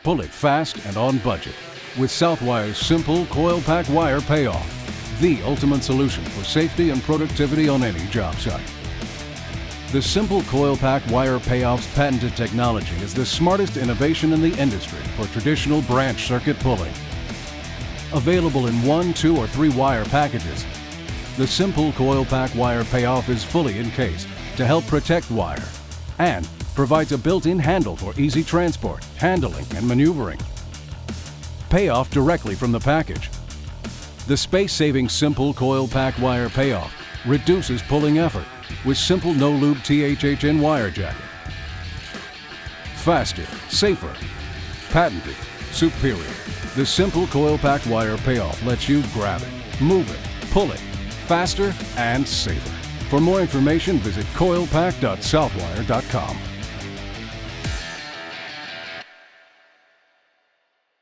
Pull it fast and on budget with Southwire's SIMpull CoilPAK Wire Payoff, the ultimate solution for safety and productivity on any job site. The SIMpull CoilPAK Wire Payoff's patented technology is the smartest innovation in the industry for traditional branch circuit pulling. Available in 1, 2, or 3 wire packages, the SIMpull CoilPAK Wire Payoff is fully encased to help protect wire and provides a built-in handle for easy transport, handling, and maneuvering. Pay off directly from the package. The space-saving SIMpull CoilPAK Wire Payoff reduces pulling effort with simple no-lube THHN wire jacket. Faster, safer, patented, superior. The SIMpull CoilPAK Wire Payoff lets you grab it, move it, pull it, faster and safer. For more information, visit coilpak.southwire.com.